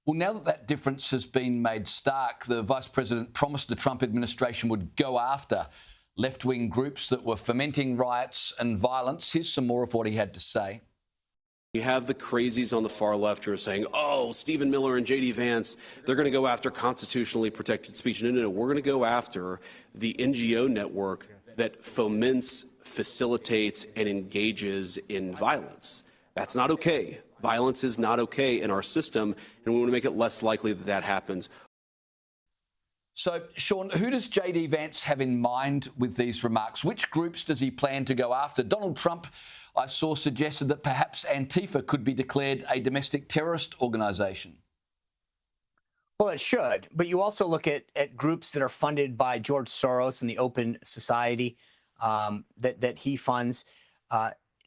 Well, now that that difference has been made stark, the Vice President promised the Trump administration would go after left-wing groups that were fomenting riots and violence. Here's some more of what he had to say. You have the crazies on the far left who are saying, oh, Stephen Miller and J.D. Vance, they're going to go after constitutionally protected speech. No, we're going to go after the NGO network that foments, facilitates, and engages in violence. That's not okay. Violence is not okay in our system, and we want to make it less likely that that happens. So, Sean, who does J.D. Vance have in mind with these remarks? Which groups does he plan to go after? Donald Trump, I saw, suggested that perhaps Antifa could be declared a domestic terrorist organisation. Well, it should. But you also look at groups that are funded by George Soros and the Open Society that he funds.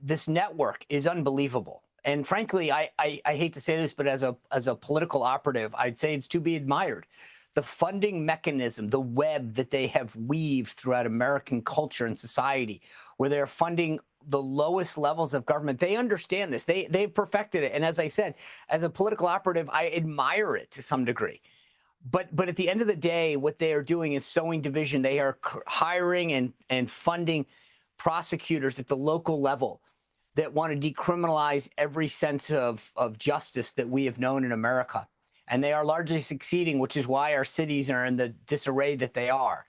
This network is unbelievable. And frankly, I hate to say this, but as a political operative, I'd say it's to be admired. The funding mechanism, the web that they have weaved throughout American culture and society, where they're funding the lowest levels of government. They understand this. They've perfected it. And as I said, as a political operative, I admire it to some degree. But at the end of the day, what they are doing is sowing division. They are hiring and funding prosecutors at the local level that want to decriminalize every sense of justice that we have known in America. And they are largely succeeding, which is why our cities are in the disarray that they are.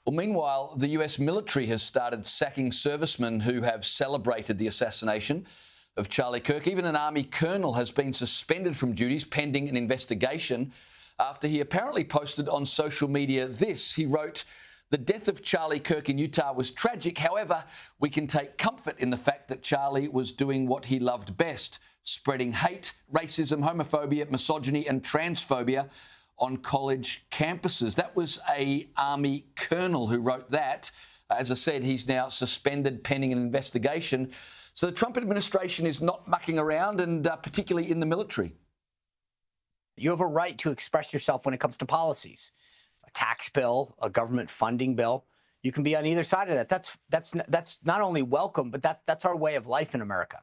Well, meanwhile, the US military has started sacking servicemen who have celebrated the assassination of Charlie Kirk. Even an Army colonel has been suspended from duties pending an investigation after he apparently posted on social media this. He wrote, "The death of Charlie Kirk in Utah was tragic. However, we can take comfort in the fact that Charlie was doing what he loved best, spreading hate, racism, homophobia, misogyny and transphobia on college campuses." That was a Army colonel who wrote that. As I said, he's now suspended pending an investigation. So the Trump administration is not mucking around, and particularly in the military. You have a right to express yourself when it comes to policies. A tax bill, a government funding bill. You can be on either side of that. That's not only welcome, but that's our way of life in America.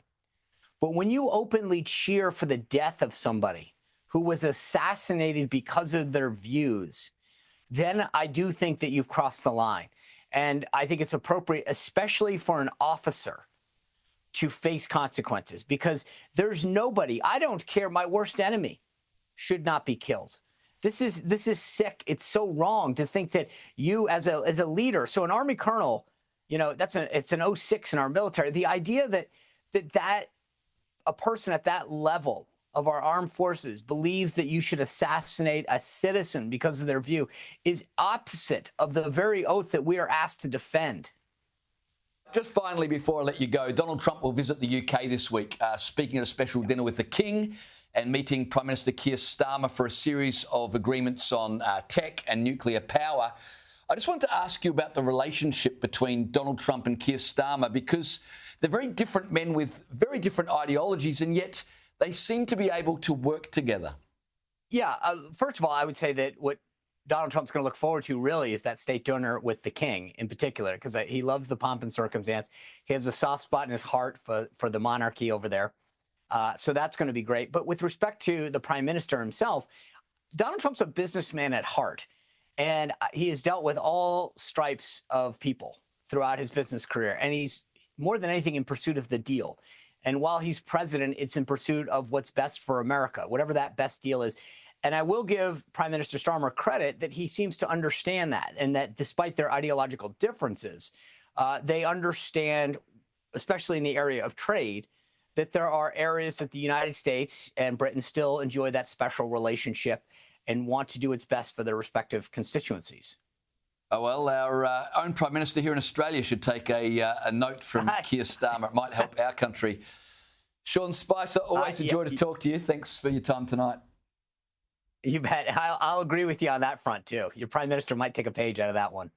But when you openly cheer for the death of somebody who was assassinated because of their views, then I do think that you've crossed the line. And I think it's appropriate, especially for an officer, to face consequences, because there's nobody, I don't care, my worst enemy should not be killed. This is sick. It's so wrong to think that you as a leader, so an Army colonel, you know, it's an 06 in our military. The idea that a person at that level of our armed forces believes that you should assassinate a citizen because of their view is opposite of the very oath that we are asked to defend. Just finally, before I let you go, Donald Trump will visit the UK this week, speaking at a special dinner with the King and meeting Prime Minister Keir Starmer for a series of agreements on tech and nuclear power. I just wanted to ask you about the relationship between Donald Trump and Keir Starmer, because they're very different men with very different ideologies, and yet they seem to be able to work together. Yeah, first of all, I would say that what Donald Trump's going to look forward to really is that state dinner with the King in particular, because he loves the pomp and circumstance. He has a soft spot in his heart for the monarchy over there. So that's going to be great. But with respect to the prime minister himself, Donald Trump's a businessman at heart, and he has dealt with all stripes of people throughout his business career. And he's more than anything in pursuit of the deal. And while he's president, it's in pursuit of what's best for America, whatever that best deal is. And I will give Prime Minister Starmer credit that he seems to understand that, and that despite their ideological differences, they understand, especially in the area of trade, that there are areas that the United States and Britain still enjoy that special relationship and want to do its best for their respective constituencies. Oh, well, our own Prime Minister here in Australia should take a note from Keir Starmer. It might help our country. Sean Spicer, always a joy to talk to you. Thanks for your time tonight. You bet. I'll agree with you on that front, too. Your Prime Minister might take a page out of that one.